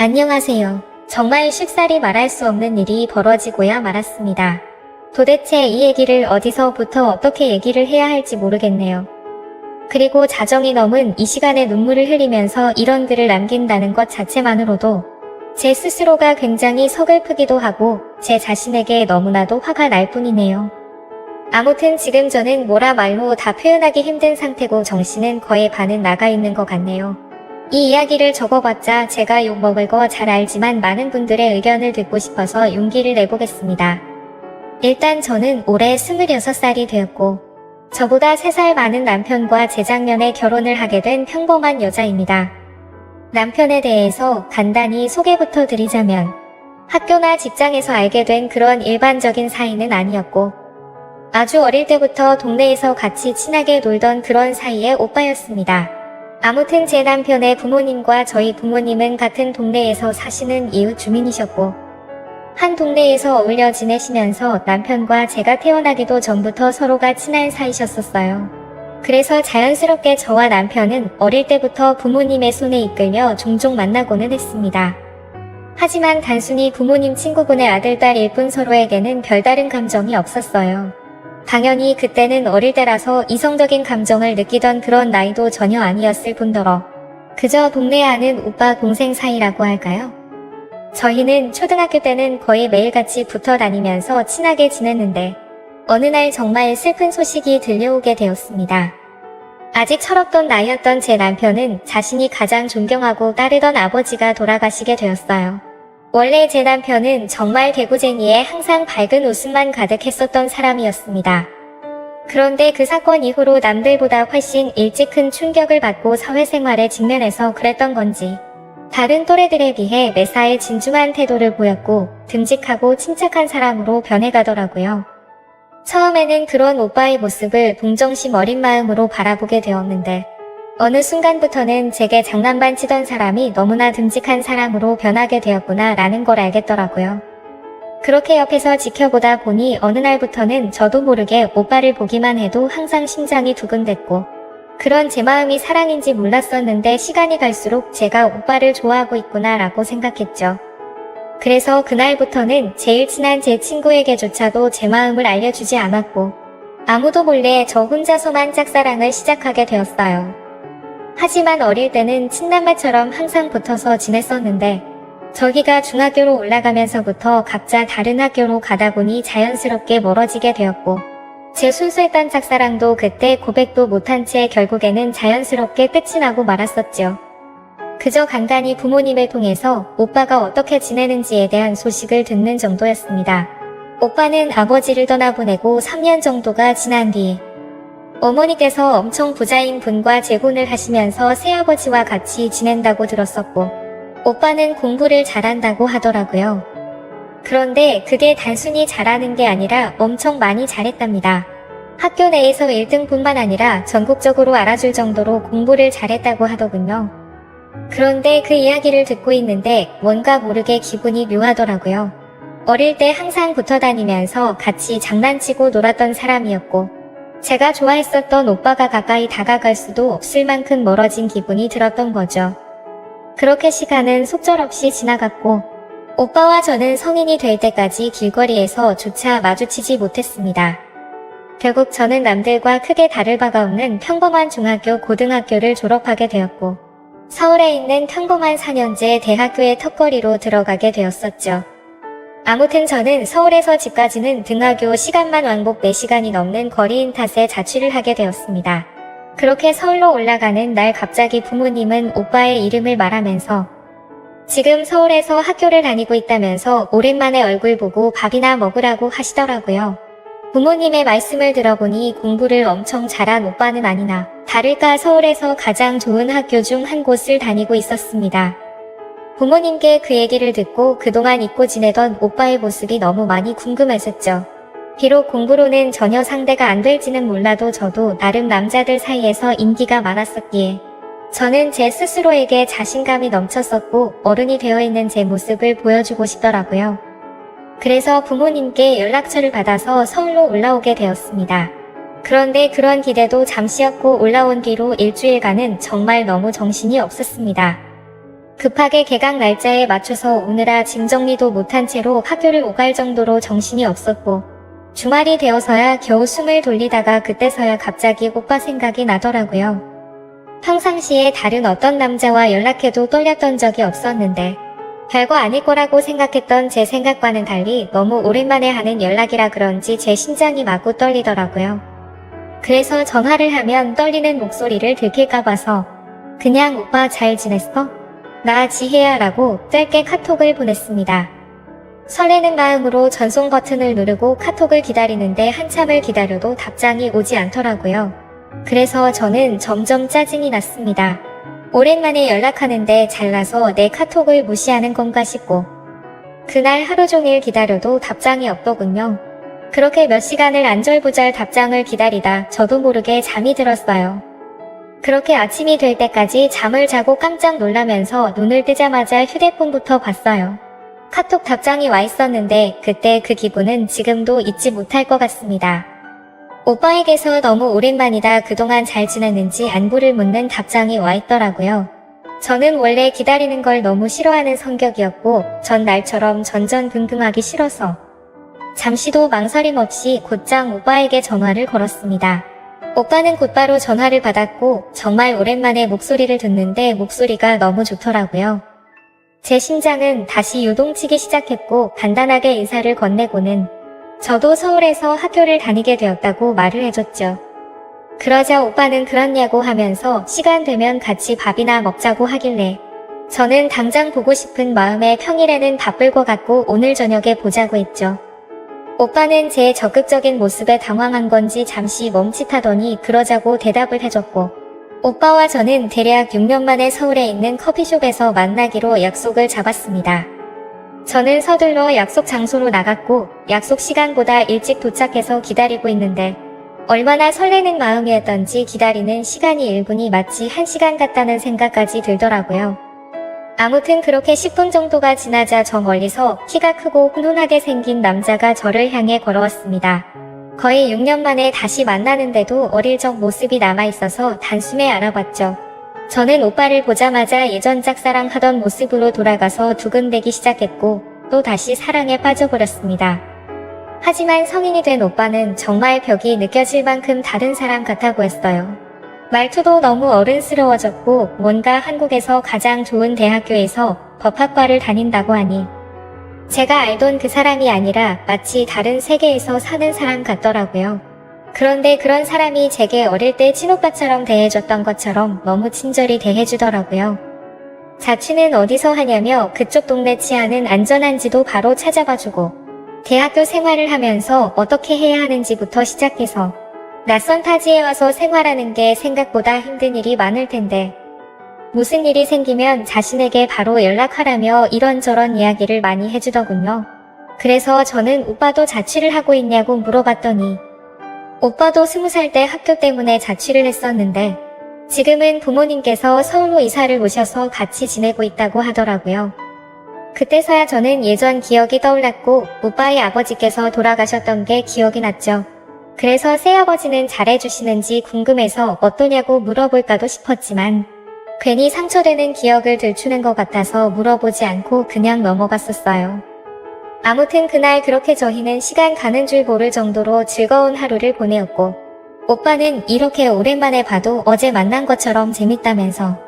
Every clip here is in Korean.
안녕하세요. 정말 쉽사리 말할 수 없는 일이 벌어지고야 말았습니다. 도대체 이 얘기를 어디서부터 어떻게 얘기를 해야 할지 모르겠네요. 그리고 자정이 넘은 이 시간에 눈물을 흘리면서 이런 글을 남긴다는 것 자체만으로도 제 스스로가 굉장히 서글프기도 하고 제 자신에게 너무나도 화가 날 뿐이네요. 아무튼 지금 저는 뭐라 말로 다 표현하기 힘든 상태고 정신은 거의 반은 나가 있는 것 같네요. 이 이야기를 적어봤자 제가 욕먹을 거 잘 알지만 많은 분들의 의견을 듣고 싶어서 용기를 내보겠습니다. 일단 저는 올해 26살이 되었고 저보다 3살 많은 남편과 재작년에 결혼을 하게 된 평범한 여자입니다. 남편에 대해서 간단히 소개부터 드리자면 학교나 직장에서 알게 된 그런 일반적인 사이는 아니었고 아주 어릴 때부터 동네에서 같이 친하게 놀던 그런 사이의 오빠였습니다. 아무튼 제 남편의 부모님과 저희 부모님은 같은 동네에서 사시는 이웃 주민이셨고 한 동네에서 어울려 지내시면서 남편과 제가 태어나기도 전부터 서로가 친한 사이셨었어요. 그래서 자연스럽게 저와 남편은 어릴 때부터 부모님의 손에 이끌려 종종 만나고는 했습니다. 하지만 단순히 부모님 친구분의 아들, 딸일 뿐 서로에게는 별다른 감정이 없었어요. 당연히 그때는 어릴 때라서 이성적인 감정을 느끼던 그런 나이도 전혀 아니었을 뿐더러 그저 동네에 아는 오빠 동생 사이라고 할까요? 저희는 초등학교 때는 거의 매일같이 붙어 다니면서 친하게 지냈는데 어느 날 정말 슬픈 소식이 들려오게 되었습니다. 아직 철없던 나이였던 제 남편은 자신이 가장 존경하고 따르던 아버지가 돌아가시게 되었어요. 원래 제 남편은 정말 개구쟁이에 항상 밝은 웃음만 가득했었던 사람이었습니다. 그런데 그 사건 이후로 남들보다 훨씬 일찍 큰 충격을 받고 사회생활에 직면해서 그랬던 건지 다른 또래들에 비해 매사에 진중한 태도를 보였고 듬직하고 침착한 사람으로 변해가더라고요. 처음에는 그런 오빠의 모습을 동정심 어린 마음으로 바라보게 되었는데 어느 순간부터는 제게 장난반 치던 사람이 너무나 듬직한 사람으로 변하게 되었구나 라는 걸 알겠더라고요. 그렇게 옆에서 지켜보다 보니 어느 날부터는 저도 모르게 오빠를 보기만 해도 항상 심장이 두근댔고 그런 제 마음이 사랑인지 몰랐었는데 시간이 갈수록 제가 오빠를 좋아하고 있구나 라고 생각했죠. 그래서 그날부터는 제일 친한 제 친구에게조차도 제 마음을 알려주지 않았고 아무도 몰래 저 혼자서만 짝사랑을 시작하게 되었어요. 하지만 어릴 때는 친남매처럼 항상 붙어서 지냈었는데 저희가 중학교로 올라가면서부터 각자 다른 학교로 가다 보니 자연스럽게 멀어지게 되었고 제 순수했던 짝사랑도 그때 고백도 못한 채 결국에는 자연스럽게 끝이 나고 말았었죠. 그저 간단히 부모님을 통해서 오빠가 어떻게 지내는지에 대한 소식을 듣는 정도였습니다. 오빠는 아버지를 떠나보내고 3년 정도가 지난 뒤 어머니께서 엄청 부자인 분과 재혼을 하시면서 새아버지와 같이 지낸다고 들었었고 오빠는 공부를 잘한다고 하더라고요. 그런데 그게 단순히 잘하는 게 아니라 엄청 많이 잘했답니다. 학교 내에서 1등뿐만 아니라 전국적으로 알아줄 정도로 공부를 잘했다고 하더군요. 그런데 그 이야기를 듣고 있는데 뭔가 모르게 기분이 묘하더라고요. 어릴 때 항상 붙어 다니면서 같이 장난치고 놀았던 사람이었고 제가 좋아했었던 오빠가 가까이 다가갈 수도 없을 만큼 멀어진 기분이 들었던 거죠. 그렇게 시간은 속절없이 지나갔고 오빠와 저는 성인이 될 때까지 길거리에서 조차 마주치지 못했습니다. 결국 저는 남들과 크게 다를 바가 없는 평범한 중학교, 고등학교를 졸업하게 되었고 서울에 있는 평범한 4년제 대학교의 턱걸이로 들어가게 되었었죠. 아무튼 저는 서울에서 집까지는 등하교 시간만 왕복 4시간이 넘는 거리인 탓에 자취를 하게 되었습니다. 그렇게 서울로 올라가는 날 갑자기 부모님은 오빠의 이름을 말하면서 지금 서울에서 학교를 다니고 있다면서 오랜만에 얼굴 보고 밥이나 먹으라고 하시더라고요. 부모님의 말씀을 들어보니 공부를 엄청 잘한 오빠는 아니나 다를까 서울에서 가장 좋은 학교 중 한 곳을 다니고 있었습니다. 부모님께 그 얘기를 듣고 그동안 잊고 지내던 오빠의 모습이 너무 많이 궁금했었죠. 비록 공부로는 전혀 상대가 안 될지는 몰라도 저도 나름 남자들 사이에서 인기가 많았었기에 저는 제 스스로에게 자신감이 넘쳤었고 어른이 되어 있는 제 모습을 보여주고 싶더라고요. 그래서 부모님께 연락처를 받아서 서울로 올라오게 되었습니다. 그런데 그런 기대도 잠시였고 올라온 뒤로 일주일간은 정말 너무 정신이 없었습니다. 급하게 개강 날짜에 맞춰서 오느라 짐 정리도 못한 채로 학교를 오갈 정도로 정신이 없었고 주말이 되어서야 겨우 숨을 돌리다가 그때서야 갑자기 오빠 생각이 나더라고요. 평상시에 다른 어떤 남자와 연락해도 떨렸던 적이 없었는데 별거 아닐 거라고 생각했던 제 생각과는 달리 너무 오랜만에 하는 연락이라 그런지 제 심장이 마구 떨리더라고요. 그래서 전화를 하면 떨리는 목소리를 들킬까 봐서 그냥 오빠 잘 지냈어? 나 지혜야 라고 짧게 카톡을 보냈습니다. 설레는 마음으로 전송 버튼을 누르고 카톡을 기다리는데 한참을 기다려도 답장이 오지 않더라고요. 그래서 저는 점점 짜증이 났습니다. 오랜만에 연락하는데 잘나서 내 카톡을 무시하는 건가 싶고 그날 하루 종일 기다려도 답장이 없더군요. 그렇게 몇 시간을 안절부절 답장을 기다리다 저도 모르게 잠이 들었어요. 그렇게 아침이 될 때까지 잠을 자고 깜짝 놀라면서 눈을 뜨자마자 휴대폰부터 봤어요. 카톡 답장이 와 있었는데 그때 그 기분은 지금도 잊지 못할 것 같습니다. 오빠에게서 너무 오랜만이다 그동안 잘 지냈는지 안부를 묻는 답장이 와 있더라고요. 저는 원래 기다리는 걸 너무 싫어하는 성격이었고 전 날처럼 전전긍긍하기 싫어서 잠시도 망설임 없이 곧장 오빠에게 전화를 걸었습니다. 오빠는 곧바로 전화를 받았고 정말 오랜만에 목소리를 듣는데 목소리가 너무 좋더라고요. 제 심장은 다시 요동치기 시작했고 간단하게 인사를 건네고는 저도 서울에서 학교를 다니게 되었다고 말을 해줬죠. 그러자 오빠는 그렇냐고 하면서 시간 되면 같이 밥이나 먹자고 하길래 저는 당장 보고 싶은 마음에 평일에는 바쁠 것 같고 오늘 저녁에 보자고 했죠. 오빠는 제 적극적인 모습에 당황한 건지 잠시 멈칫하더니 그러자고 대답을 해줬고 오빠와 저는 대략 6년 만에 서울에 있는 커피숍에서 만나기로 약속을 잡았습니다. 저는 서둘러 약속 장소로 나갔고 약속 시간보다 일찍 도착해서 기다리고 있는데 얼마나 설레는 마음이었던지 기다리는 시간이 1분이 마치 1시간 같다는 생각까지 들더라고요. 아무튼 그렇게 10분 정도가 지나자 저 멀리서 키가 크고 훈훈하게 생긴 남자가 저를 향해 걸어왔습니다. 거의 6년 만에 다시 만나는데도 어릴 적 모습이 남아있어서 단숨에 알아봤죠. 저는 오빠를 보자마자 예전 짝사랑하던 모습으로 돌아가서 두근대기 시작했고 또 다시 사랑에 빠져버렸습니다. 하지만 성인이 된 오빠는 정말 벽이 느껴질 만큼 다른 사람 같아 보였어요. 말투도 너무 어른스러워졌고 뭔가 한국에서 가장 좋은 대학교에서 법학과를 다닌다고 하니 제가 알던 그 사람이 아니라 마치 다른 세계에서 사는 사람 같더라고요. 그런데 그런 사람이 제게 어릴 때 친오빠처럼 대해줬던 것처럼 너무 친절히 대해주더라고요. 자취는 어디서 하냐며 그쪽 동네 치안은 안전한지도 바로 찾아봐주고 대학교 생활을 하면서 어떻게 해야 하는지부터 시작해서 낯선 타지에 와서 생활하는 게 생각보다 힘든 일이 많을 텐데 무슨 일이 생기면 자신에게 바로 연락하라며 이런저런 이야기를 많이 해주더군요. 그래서 저는 오빠도 자취를 하고 있냐고 물어봤더니 오빠도 20살 때 학교 때문에 자취를 했었는데 지금은 부모님께서 서울로 이사를 오셔서 같이 지내고 있다고 하더라고요. 그때서야 저는 예전 기억이 떠올랐고 오빠의 아버지께서 돌아가셨던 게 기억이 났죠. 그래서 새아버지는 잘해주시는지 궁금해서 어떠냐고 물어볼까도 싶었지만 괜히 상처되는 기억을 들추는 것 같아서 물어보지 않고 그냥 넘어갔었어요. 아무튼 그날 그렇게 저희는 시간 가는 줄 모를 정도로 즐거운 하루를 보내었고 오빠는 이렇게 오랜만에 봐도 어제 만난 것처럼 재밌다면서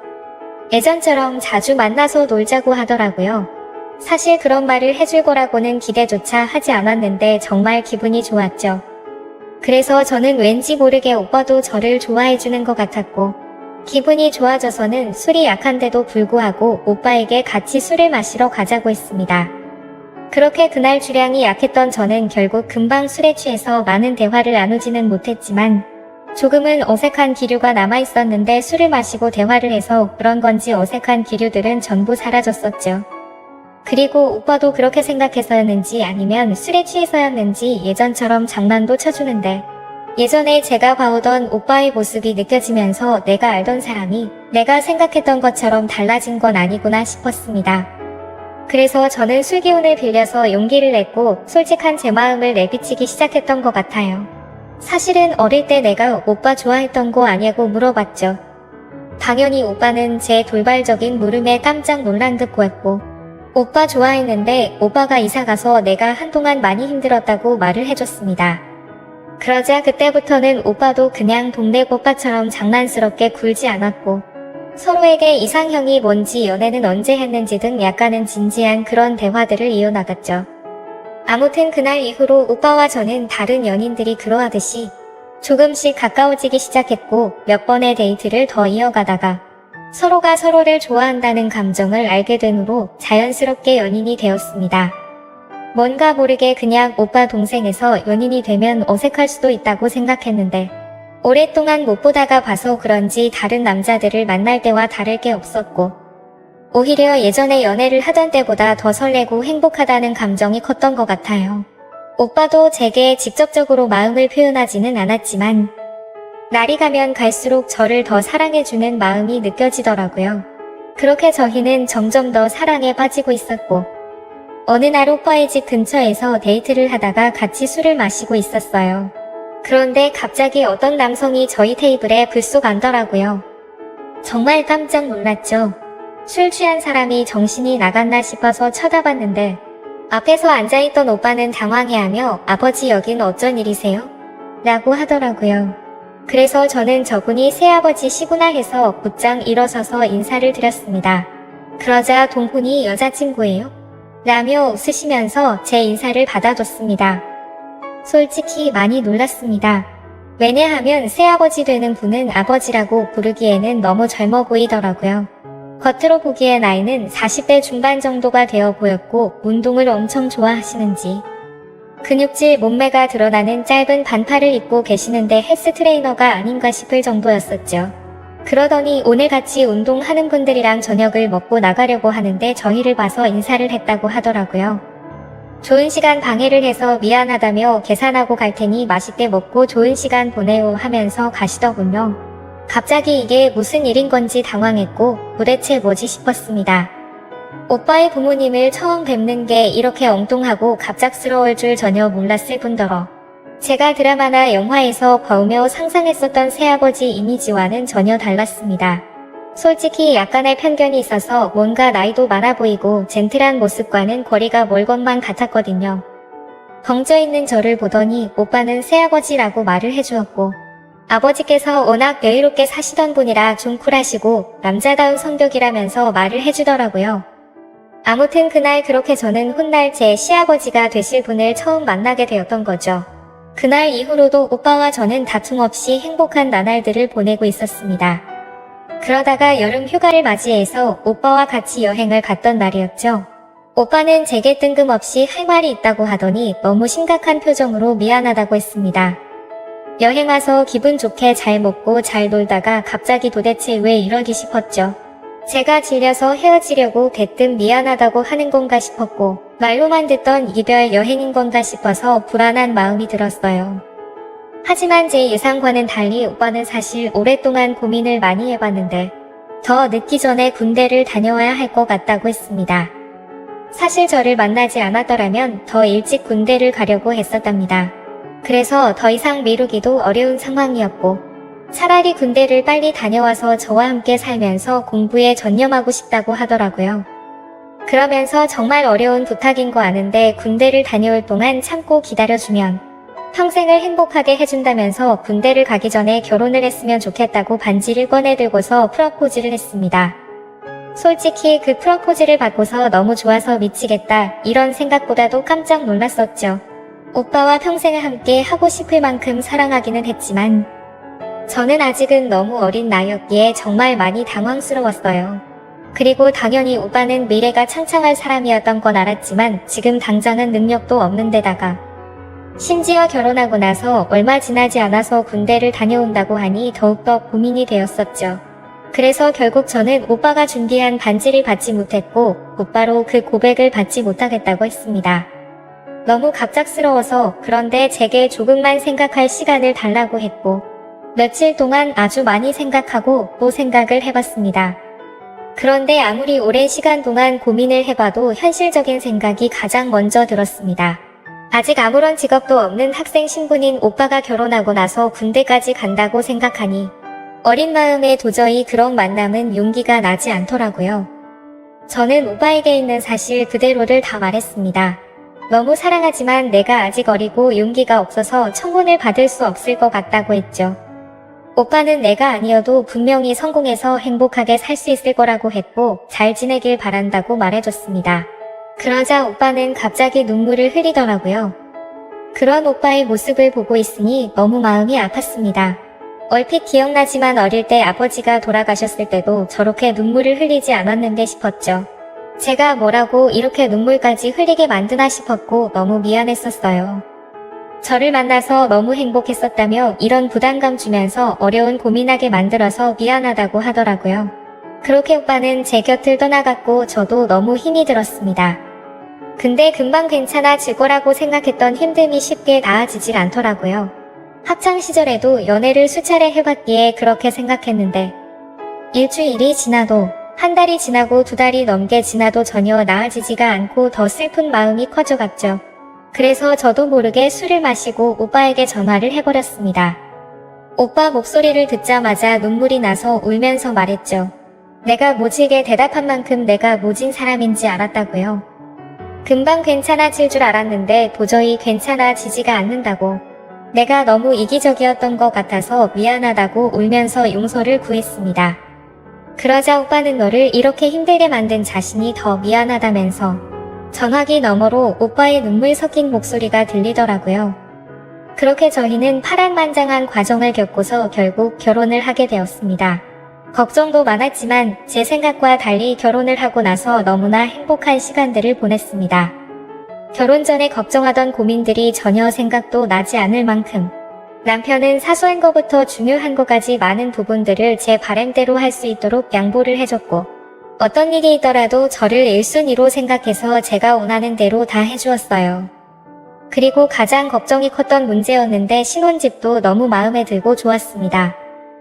예전처럼 자주 만나서 놀자고 하더라고요. 사실 그런 말을 해줄 거라고는 기대조차 하지 않았는데 정말 기분이 좋았죠. 그래서 저는 왠지 모르게 오빠도 저를 좋아해주는 것 같았고 기분이 좋아져서는 술이 약한데도 불구하고 오빠에게 같이 술을 마시러 가자고 했습니다. 그렇게 그날 주량이 약했던 저는 결국 금방 술에 취해서 많은 대화를 나누지는 못했지만 조금은 어색한 기류가 남아있었는데 술을 마시고 대화를 해서 그런 건지 어색한 기류들은 전부 사라졌었죠. 그리고 오빠도 그렇게 생각해서였는지 아니면 술에 취해서였는지 예전처럼 장난도 쳐주는데 예전에 제가 봐오던 오빠의 모습이 느껴지면서 내가 알던 사람이 내가 생각했던 것처럼 달라진 건 아니구나 싶었습니다. 그래서 저는 술기운을 빌려서 용기를 냈고 솔직한 제 마음을 내비치기 시작했던 것 같아요. 사실은 어릴 때 내가 오빠 좋아했던 거 아냐고 물어봤죠. 당연히 오빠는 제 돌발적인 물음에 깜짝 놀란 듯 보였고, 오빠 좋아했는데 오빠가 이사가서 내가 한동안 많이 힘들었다고 말을 해줬습니다. 그러자 그때부터는 오빠도 그냥 동네 오빠처럼 장난스럽게 굴지 않았고, 서로에게 이상형이 뭔지 연애는 언제 했는지 등 약간은 진지한 그런 대화들을 이어나갔죠. 아무튼 그날 이후로 오빠와 저는 다른 연인들이 그러하듯이 조금씩 가까워지기 시작했고, 몇 번의 데이트를 더 이어가다가 서로가 서로를 좋아한다는 감정을 알게 된 후로 자연스럽게 연인이 되었습니다. 뭔가 모르게 그냥 오빠 동생에서 연인이 되면 어색할 수도 있다고 생각했는데, 오랫동안 못 보다가 봐서 그런지 다른 남자들을 만날 때와 다를 게 없었고, 오히려 예전에 연애를 하던 때보다 더 설레고 행복하다는 감정이 컸던 것 같아요. 오빠도 제게 직접적으로 마음을 표현하지는 않았지만 날이 가면 갈수록 저를 더 사랑해주는 마음이 느껴지더라고요. 그렇게 저희는 점점 더 사랑에 빠지고 있었고, 어느 날 오빠의 집 근처에서 데이트를 하다가 같이 술을 마시고 있었어요. 그런데 갑자기 어떤 남성이 저희 테이블에 불쑥 앉더라고요. 정말 깜짝 놀랐죠. 술 취한 사람이 정신이 나갔나 싶어서 쳐다봤는데, 앞에서 앉아있던 오빠는 당황해하며 "아버지, 여긴 어쩐 일이세요?" 라고 하더라고요. 그래서 저는 저분이 새아버지시구나 해서 곧장 일어서서 인사를 드렸습니다. 그러자 동훈이 "여자친구예요?" 라며 웃으시면서 제 인사를 받아줬습니다. 솔직히 많이 놀랐습니다. 왜냐하면 새아버지 되는 분은 아버지라고 부르기에는 너무 젊어 보이더라고요. 겉으로 보기에 나이는 40대 중반 정도가 되어 보였고, 운동을 엄청 좋아하시는지 근육질 몸매가 드러나는 짧은 반팔을 입고 계시는데 헬스 트레이너가 아닌가 싶을 정도였었죠. 그러더니 오늘 같이 운동하는 분들이랑 저녁을 먹고 나가려고 하는데 저희를 봐서 인사를 했다고 하더라고요. 좋은 시간 방해를 해서 미안하다며 계산하고 갈 테니 맛있게 먹고 좋은 시간 보내요 하면서 가시더군요. 갑자기 이게 무슨 일인 건지 당황했고, 도대체 뭐지 싶었습니다. 오빠의 부모님을 처음 뵙는 게 이렇게 엉뚱하고 갑작스러울 줄 전혀 몰랐을 뿐더러, 제가 드라마나 영화에서 봐오며 상상했었던 새아버지 이미지와는 전혀 달랐습니다. 솔직히 약간의 편견이 있어서 뭔가 나이도 많아 보이고 젠틀한 모습과는 거리가 멀 것만 같았거든요. 벙쪄있는 저를 보더니 오빠는 새아버지라고 말을 해주었고, 아버지께서 워낙 여유롭게 사시던 분이라 좀 쿨하시고 남자다운 성격이라면서 말을 해주더라고요. 아무튼 그날 그렇게 저는 훗날 제 시아버지가 되실 분을 처음 만나게 되었던 거죠. 그날 이후로도 오빠와 저는 다툼 없이 행복한 나날들을 보내고 있었습니다. 그러다가 여름 휴가를 맞이해서 오빠와 같이 여행을 갔던 날이었죠. 오빠는 제게 뜬금없이 할 말이 있다고 하더니 너무 심각한 표정으로 미안하다고 했습니다. 여행 와서 기분 좋게 잘 먹고 잘 놀다가 갑자기 도대체 왜 이러기 싶었죠. 제가 질려서 헤어지려고 대뜸 미안하다고 하는 건가 싶었고, 말로만 듣던 이별 여행인 건가 싶어서 불안한 마음이 들었어요. 하지만 제 예상과는 달리 오빠는 사실 오랫동안 고민을 많이 해봤는데, 더 늦기 전에 군대를 다녀와야 할 것 같다고 했습니다. 사실 저를 만나지 않았더라면 더 일찍 군대를 가려고 했었답니다. 그래서 더 이상 미루기도 어려운 상황이었고, 차라리 군대를 빨리 다녀와서 저와 함께 살면서 공부에 전념하고 싶다고 하더라고요. 그러면서 정말 어려운 부탁인 거 아는데 군대를 다녀올 동안 참고 기다려주면 평생을 행복하게 해준다면서 군대를 가기 전에 결혼을 했으면 좋겠다고 반지를 꺼내들고서 프러포즈를 했습니다. 솔직히 그 프러포즈를 받고서 너무 좋아서 미치겠다 이런 생각보다도 깜짝 놀랐었죠. 오빠와 평생을 함께 하고 싶을 만큼 사랑하기는 했지만 저는 아직은 너무 어린 나이였기에 정말 많이 당황스러웠어요. 그리고 당연히 오빠는 미래가 창창할 사람이었던 건 알았지만 지금 당장은 능력도 없는 데다가 심지어 결혼하고 나서 얼마 지나지 않아서 군대를 다녀온다고 하니 더욱더 고민이 되었었죠. 그래서 결국 저는 오빠가 준비한 반지를 받지 못했고 곧바로 그 고백을 받지 못하겠다고 했습니다. 너무 갑작스러워서 그런데 제게 조금만 생각할 시간을 달라고 했고 며칠 동안 아주 많이 생각하고 또 생각을 해봤습니다. 그런데 아무리 오랜 시간 동안 고민을 해봐도 현실적인 생각이 가장 먼저 들었습니다. 아직 아무런 직업도 없는 학생 신분인 오빠가 결혼하고 나서 군대까지 간다고 생각하니 어린 마음에 도저히 그런 만남은 용기가 나지 않더라고요. 저는 오빠에게 있는 사실 그대로를 다 말했습니다. 너무 사랑하지만 내가 아직 어리고 용기가 없어서 청혼을 받을 수 없을 것 같다고 했죠. 오빠는 내가 아니어도 분명히 성공해서 행복하게 살 수 있을 거라고 했고 잘 지내길 바란다고 말해줬습니다. 그러자 오빠는 갑자기 눈물을 흘리더라고요. 그런 오빠의 모습을 보고 있으니 너무 마음이 아팠습니다. 얼핏 기억나지만 어릴 때 아버지가 돌아가셨을 때도 저렇게 눈물을 흘리지 않았는데 싶었죠. 제가 뭐라고 이렇게 눈물까지 흘리게 만드나 싶었고 너무 미안했었어요. 저를 만나서 너무 행복했었다며 이런 부담감 주면서 어려운 고민하게 만들어서 미안하다고 하더라고요. 그렇게 오빠는 제 곁을 떠나갔고 저도 너무 힘이 들었습니다. 근데 금방 괜찮아질 거라고 생각했던 힘듦이 쉽게 나아지질 않더라고요. 학창시절에도 연애를 수차례 해봤기에 그렇게 생각했는데 일주일이 지나도 한 달이 지나고 두 달이 넘게 지나도 전혀 나아지지가 않고 더 슬픈 마음이 커져갔죠. 그래서 저도 모르게 술을 마시고 오빠에게 전화를 해버렸습니다. 오빠 목소리를 듣자마자 눈물이 나서 울면서 말했죠. 내가 모질게 대답한 만큼 내가 모진 사람인지 알았다고요. 금방 괜찮아질 줄 알았는데 도저히 괜찮아지지가 않는다고. 내가 너무 이기적이었던 것 같아서 미안하다고 울면서 용서를 구했습니다. 그러자 오빠는 너를 이렇게 힘들게 만든 자신이 더 미안하다면서 전화기 너머로 오빠의 눈물 섞인 목소리가 들리더라고요. 그렇게 저희는 파란만장한 과정을 겪고서 결국 결혼을 하게 되었습니다. 걱정도 많았지만 제 생각과 달리 결혼을 하고 나서 너무나 행복한 시간들을 보냈습니다. 결혼 전에 걱정하던 고민들이 전혀 생각도 나지 않을 만큼 남편은 사소한 것부터 중요한 것까지 많은 부분들을 제 바람대로 할 수 있도록 양보를 해줬고 어떤 일이 있더라도 저를 1순위로 생각해서 제가 원하는 대로 다 해주었어요. 그리고 가장 걱정이 컸던 문제였는데 신혼집도 너무 마음에 들고 좋았습니다.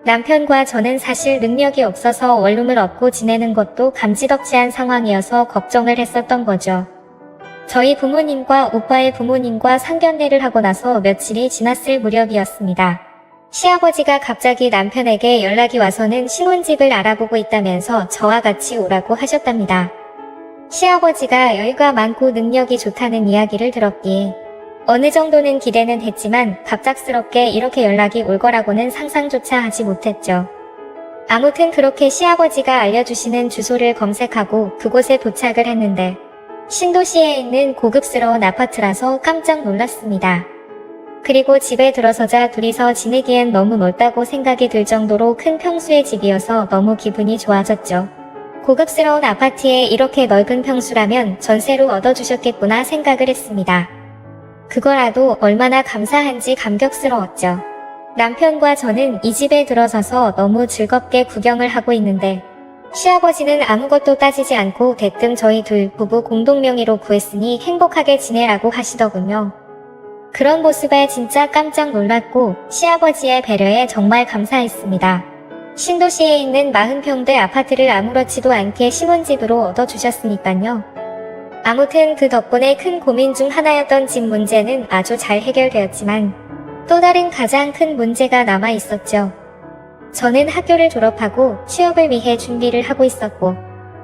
남편과 저는 사실 능력이 없어서 원룸을 얻고 지내는 것도 감지덕지한 상황이어서 걱정을 했었던 거죠. 저희 부모님과 오빠의 부모님과 상견례를 하고 나서 며칠이 지났을 무렵이었습니다. 시아버지가 갑자기 남편에게 연락이 와서는 신혼집을 알아보고 있다면서 저와 같이 오라고 하셨답니다. 시아버지가 여유가 많고 능력이 좋다는 이야기를 들었기에 어느 정도는 기대는 했지만 갑작스럽게 이렇게 연락이 올 거라고는 상상조차 하지 못했죠. 아무튼 그렇게 시아버지가 알려주시는 주소를 검색하고 그곳에 도착을 했는데 신도시에 있는 고급스러운 아파트라서 깜짝 놀랐습니다. 그리고 집에 들어서자 둘이서 지내기엔 너무 넓다고 생각이 들 정도로 큰 평수의 집이어서 너무 기분이 좋아졌죠. 고급스러운 아파트에 이렇게 넓은 평수라면 전세로 얻어주셨겠구나 생각을 했습니다. 그거라도 얼마나 감사한지 감격스러웠죠. 남편과 저는 이 집에 들어서서 너무 즐겁게 구경을 하고 있는데 시아버지는 아무것도 따지지 않고 대뜸 저희 둘 부부 공동명의로 구했으니 행복하게 지내라고 하시더군요. 그런 모습에 진짜 깜짝 놀랐고 시아버지의 배려에 정말 감사했습니다. 신도시에 있는 40평대 아파트를 아무렇지도 않게 신혼집으로 얻어주셨으니까요. 아무튼 그 덕분에 큰 고민 중 하나였던 집 문제는 아주 잘 해결되었지만 또 다른 가장 큰 문제가 남아 있었죠. 저는 학교를 졸업하고 취업을 위해 준비를 하고 있었고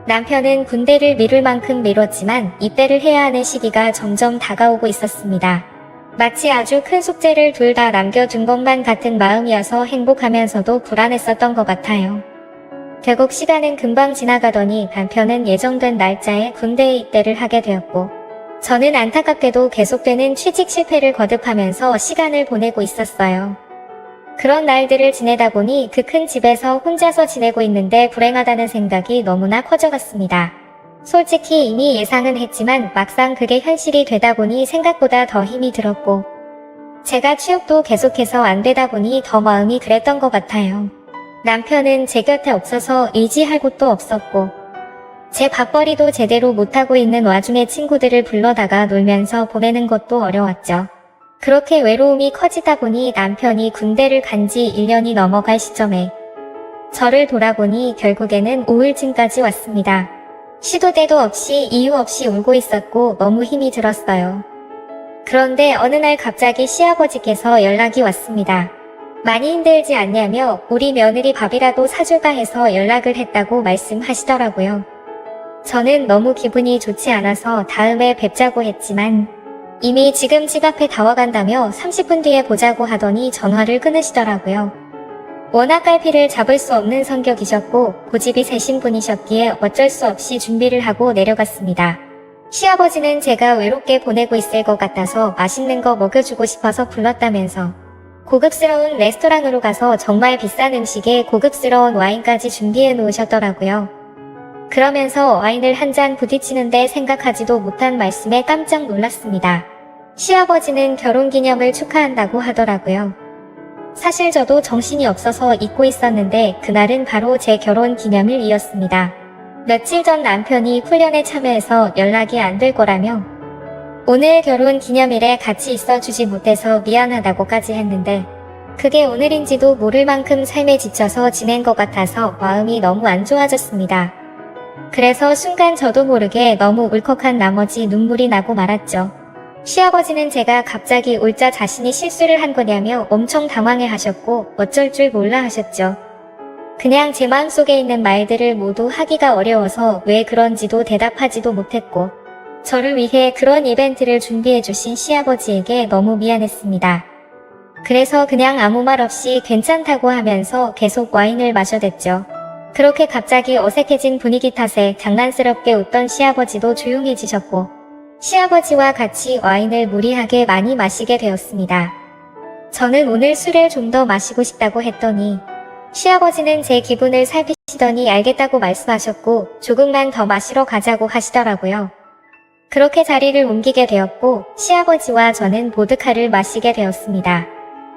남편은 군대를 미룰 만큼 미뤘지만 입대를 해야 하는 시기가 점점 다가오고 있었습니다. 마치 아주 큰 숙제를 둘 다 남겨둔 것만 같은 마음이어서 행복하면서도 불안했었던 것 같아요. 결국 시간은 금방 지나가더니 남편은 예정된 날짜에 군대에 입대를 하게 되었고 저는 안타깝게도 계속되는 취직 실패를 거듭하면서 시간을 보내고 있었어요. 그런 날들을 지내다 보니 그 큰 집에서 혼자서 지내고 있는데 불행하다는 생각이 너무나 커져갔습니다. 솔직히 이미 예상은 했지만 막상 그게 현실이 되다 보니 생각보다 더 힘이 들었고 제가 취업도 계속해서 안 되다 보니 더 마음이 그랬던 것 같아요. 남편은 제 곁에 없어서 의지할 곳도 없었고 제 밥벌이도 제대로 못하고 있는 와중에 친구들을 불러다가 놀면서 보내는 것도 어려웠죠. 그렇게 외로움이 커지다 보니 남편이 군대를 간 지 1년이 넘어갈 시점에 저를 돌아보니 결국에는 우울증까지 왔습니다. 시도 때도 없이 이유 없이 울고 있었고 너무 힘이 들었어요. 그런데 어느 날 갑자기 시아버지께서 연락이 왔습니다. 많이 힘들지 않냐며 우리 며느리 밥이라도 사줄까 해서 연락을 했다고 말씀하시더라고요. 저는 너무 기분이 좋지 않아서 다음에 뵙자고 했지만 이미 지금 집 앞에 다 와간다며 30분 뒤에 보자고 하더니 전화를 끊으시더라고요. 워낙 갈피를 잡을 수 없는 성격이셨고 고집이 세신 분이셨기에 어쩔 수 없이 준비를 하고 내려갔습니다. 시아버지는 제가 외롭게 보내고 있을 것 같아서 맛있는 거 먹여주고 싶어서 불렀다면서 고급스러운 레스토랑으로 가서 정말 비싼 음식에 고급스러운 와인까지 준비해 놓으셨더라고요. 그러면서 와인을 한 잔 부딪히는데 생각하지도 못한 말씀에 깜짝 놀랐습니다. 시아버지는 결혼기념을 축하한다고 하더라고요. 사실 저도 정신이 없어서 잊고 있었는데 그날은 바로 제 결혼기념일이었습니다. 며칠 전 남편이 훈련에 참여해서 연락이 안 될 거라며 오늘 결혼기념일에 같이 있어주지 못해서 미안하다고까지 했는데 그게 오늘인지도 모를 만큼 삶에 지쳐서 지낸 것 같아서 마음이 너무 안 좋아졌습니다. 그래서 순간 저도 모르게 너무 울컥한 나머지 눈물이 나고 말았죠. 시아버지는 제가 갑자기 울자 자신이 실수를 한 거냐며 엄청 당황해 하셨고 어쩔 줄 몰라 하셨죠. 그냥 제 마음속에 있는 말들을 모두 하기가 어려워서 왜 그런지도 대답하지도 못했고 저를 위해 그런 이벤트를 준비해주신 시아버지에게 너무 미안했습니다. 그래서 그냥 아무 말 없이 괜찮다고 하면서 계속 와인을 마셔댔죠. 그렇게 갑자기 어색해진 분위기 탓에 장난스럽게 웃던 시아버지도 조용해지셨고 시아버지와 같이 와인을 무리하게 많이 마시게 되었습니다. 저는 오늘 술을 좀 더 마시고 싶다고 했더니 시아버지는 제 기분을 살피시더니 알겠다고 말씀하셨고 조금만 더 마시러 가자고 하시더라고요. 그렇게 자리를 옮기게 되었고 시아버지와 저는 보드카를 마시게 되었습니다.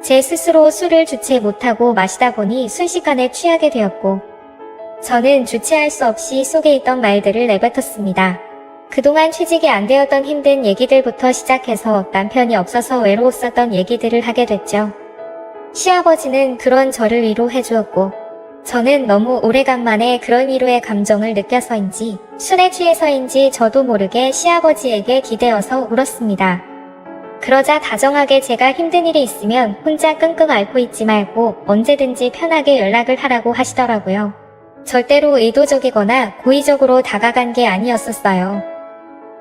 제 스스로 술을 주체 못하고 마시다 보니 순식간에 취하게 되었고 저는 주체할 수 없이 속에 있던 말들을 내뱉었습니다. 그동안 취직이 안 되었던 힘든 얘기들부터 시작해서 남편이 없어서 외로웠었던 얘기들을 하게 됐죠. 시아버지는 그런 저를 위로해 주었고 저는 너무 오래간만에 그런 위로의 감정을 느껴서인지 술에 취해서인지 저도 모르게 시아버지에게 기대어서 울었습니다. 그러자 다정하게 제가 힘든 일이 있으면 혼자 끙끙 앓고 있지 말고 언제든지 편하게 연락을 하라고 하시더라고요. 절대로 의도적이거나 고의적으로 다가간 게 아니었었어요.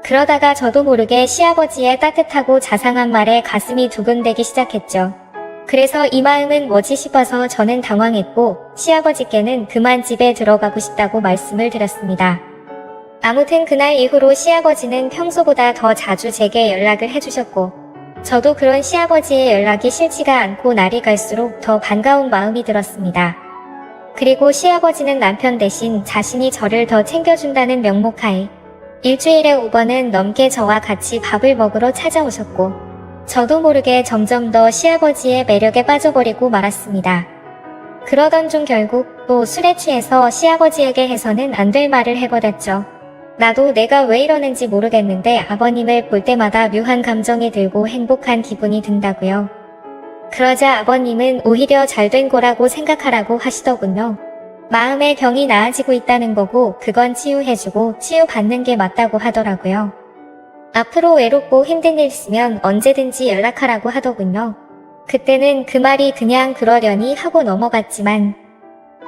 그러다가 저도 모르게 시아버지의 따뜻하고 자상한 말에 가슴이 두근대기 시작했죠. 그래서 이 마음은 뭐지 싶어서 저는 당황했고 시아버지께는 그만 집에 들어가고 싶다고 말씀을 드렸습니다. 아무튼 그날 이후로 시아버지는 평소보다 더 자주 제게 연락을 해주셨고 저도 그런 시아버지의 연락이 싫지가 않고 날이 갈수록 더 반가운 마음이 들었습니다. 그리고 시아버지는 남편 대신 자신이 저를 더 챙겨준다는 명목하에 일주일에 5번은 넘게 저와 같이 밥을 먹으러 찾아오셨고 저도 모르게 점점 더 시아버지의 매력에 빠져버리고 말았습니다. 그러던 중 결국 또 술에 취해서 시아버지에게 해서는 안 될 말을 해버렸죠. 나도 내가 왜 이러는지 모르겠는데 아버님을 볼 때마다 묘한 감정이 들고 행복한 기분이 든다고요. 그러자 아버님은 오히려 잘된 거라고 생각하라고 하시더군요. 마음의 병이 나아지고 있다는 거고 그건 치유해주고 치유받는 게 맞다고 하더라고요. 앞으로 외롭고 힘든 일 있으면 언제든지 연락하라고 하더군요. 그때는 그 말이 그냥 그러려니 하고 넘어갔지만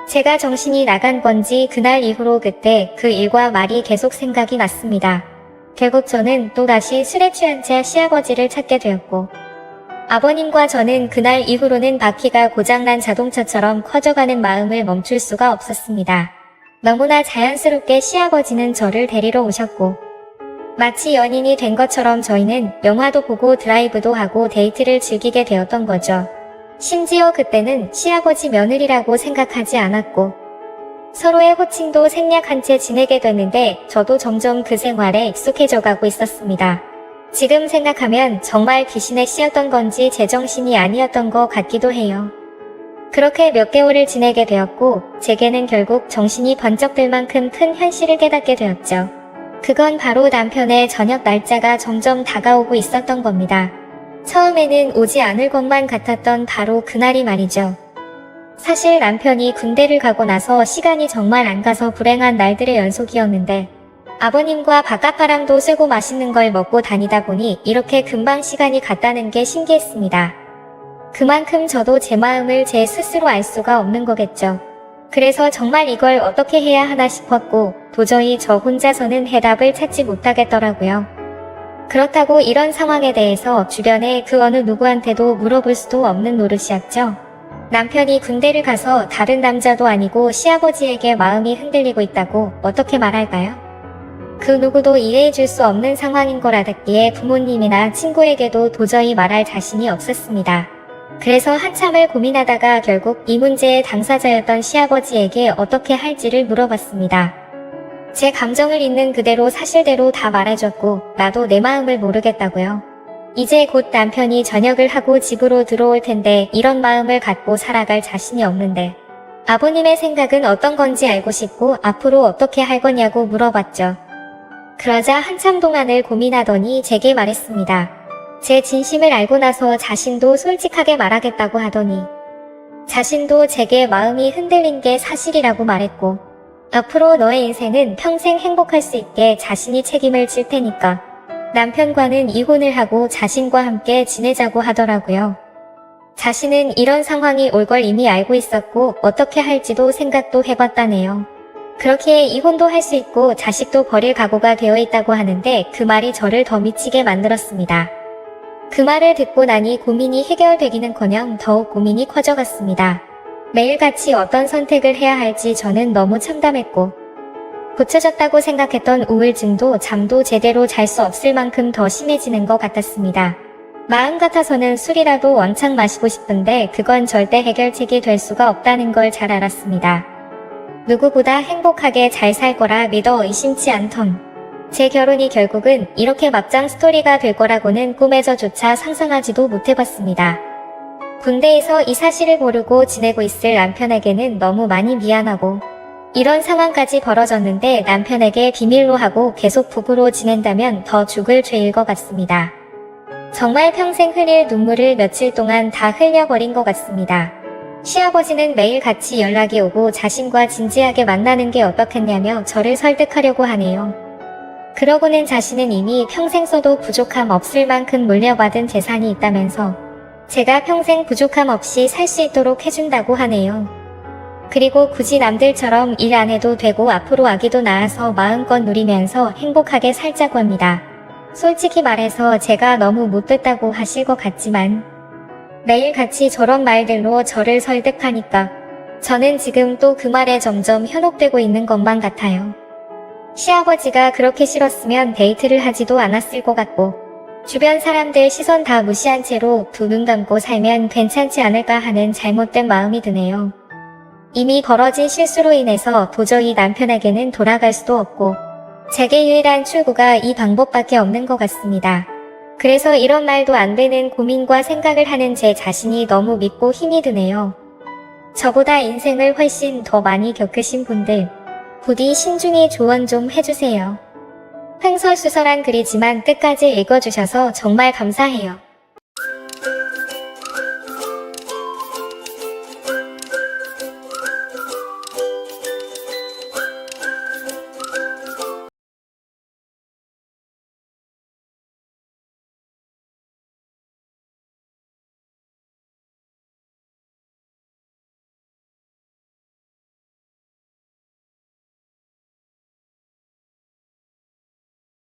제가 정신이 나간 건지 그날 이후로 그때 그 일과 말이 계속 생각이 났습니다. 결국 저는 또다시 술에 취한 채 시아버지를 찾게 되었고 아버님과 저는 그날 이후로는 바퀴가 고장난 자동차처럼 커져가는 마음을 멈출 수가 없었습니다. 너무나 자연스럽게 시아버지는 저를 데리러 오셨고 마치 연인이 된 것처럼 저희는 영화도 보고 드라이브도 하고 데이트를 즐기게 되었던 거죠. 심지어 그때는 시아버지 며느리라고 생각하지 않았고 서로의 호칭도 생략한 채 지내게 됐는데 저도 점점 그 생활에 익숙해져 가고 있었습니다. 지금 생각하면 정말 귀신에 씌었던 건지 제정신이 아니었던 것 같기도 해요. 그렇게 몇 개월을 지내게 되었고 제게는 결국 정신이 번쩍 들 만큼 큰 현실을 깨닫게 되었죠. 그건 바로 남편의 저녁 날짜가 점점 다가오고 있었던 겁니다. 처음에는 오지 않을 것만 같았던 바로 그날이 말이죠. 사실 남편이 군대를 가고 나서 시간이 정말 안 가서 불행한 날들의 연속이었는데 아버님과 바깥바람도 쐬고 맛있는 걸 먹고 다니다 보니 이렇게 금방 시간이 갔다는 게 신기했습니다. 그만큼 저도 제 마음을 제 스스로 알 수가 없는 거겠죠. 그래서 정말 이걸 어떻게 해야 하나 싶었고 도저히 저 혼자서는 해답을 찾지 못하겠더라고요. 그렇다고 이런 상황에 대해서 주변에 그 어느 누구한테도 물어볼 수도 없는 노릇이었죠. 남편이 군대를 가서 다른 남자도 아니고 시아버지에게 마음이 흔들리고 있다고 어떻게 말할까요? 그 누구도 이해해줄 수 없는 상황인 거라 듣기에 부모님이나 친구에게도 도저히 말할 자신이 없었습니다. 그래서 한참을 고민하다가 결국 이 문제의 당사자였던 시아버지에게 어떻게 할지를 물어봤습니다. 제 감정을 있는 그대로 사실대로 다 말해줬고 나도 내 마음을 모르겠다고요. 이제 곧 남편이 전역을 하고 집으로 들어올 텐데 이런 마음을 갖고 살아갈 자신이 없는데 아버님의 생각은 어떤 건지 알고 싶고 앞으로 어떻게 할 거냐고 물어봤죠. 그러자 한참 동안을 고민하더니 제게 말했습니다. 제 진심을 알고 나서 자신도 솔직하게 말하겠다고 하더니 자신도 제게 마음이 흔들린 게 사실이라고 말했고 앞으로 너의 인생은 평생 행복할 수 있게 자신이 책임을 질 테니까 남편과는 이혼을 하고 자신과 함께 지내자고 하더라고요. 자신은 이런 상황이 올 걸 이미 알고 있었고 어떻게 할지도 생각도 해봤다네요. 그렇기에 이혼도 할 수 있고 자식도 버릴 각오가 되어 있다고 하는데 그 말이 저를 더 미치게 만들었습니다. 그 말을 듣고 나니 고민이 해결되기는커녕 더욱 고민이 커져갔습니다. 매일같이 어떤 선택을 해야 할지 저는 너무 참담했고 고쳐졌다고 생각했던 우울증도 잠도 제대로 잘 수 없을 만큼 더 심해지는 것 같았습니다. 마음 같아서는 술이라도 왕창 마시고 싶은데 그건 절대 해결책이 될 수가 없다는 걸 잘 알았습니다. 누구보다 행복하게 잘 살 거라 믿어 의심치 않던 제 결혼이 결국은 이렇게 막장 스토리가 될 거라고는 꿈에서조차 상상하지도 못해봤습니다. 군대에서 이 사실을 모르고 지내고 있을 남편에게는 너무 많이 미안하고 이런 상황까지 벌어졌는데 남편에게 비밀로 하고 계속 부부로 지낸다면 더 죽을 죄일 것 같습니다. 정말 평생 흘릴 눈물을 며칠 동안 다 흘려버린 것 같습니다. 시아버지는 매일 같이 연락이 오고 자신과 진지하게 만나는 게 어떻겠냐며 저를 설득하려고 하네요. 그러고는 자신은 이미 평생 써도 부족함 없을 만큼 물려받은 재산이 있다면서 제가 평생 부족함 없이 살 수 있도록 해준다고 하네요. 그리고 굳이 남들처럼 일 안 해도 되고 앞으로 아기도 낳아서 마음껏 누리면서 행복하게 살자고 합니다. 솔직히 말해서 제가 너무 못됐다고 하실 것 같지만 매일같이 저런 말들로 저를 설득하니까 저는 지금 또 그 말에 점점 현혹되고 있는 것만 같아요. 시아버지가 그렇게 싫었으면 데이트를 하지도 않았을 것 같고 주변 사람들 시선 다 무시한 채로 두 눈 감고 살면 괜찮지 않을까 하는 잘못된 마음이 드네요. 이미 벌어진 실수로 인해서 도저히 남편에게는 돌아갈 수도 없고 제게 유일한 출구가 이 방법밖에 없는 것 같습니다. 그래서 이런 말도 안 되는 고민과 생각을 하는 제 자신이 너무 믿고 힘이 드네요. 저보다 인생을 훨씬 더 많이 겪으신 분들 부디 신중히 조언 좀 해주세요. 횡설수설한 글이지만 끝까지 읽어주셔서 정말 감사해요.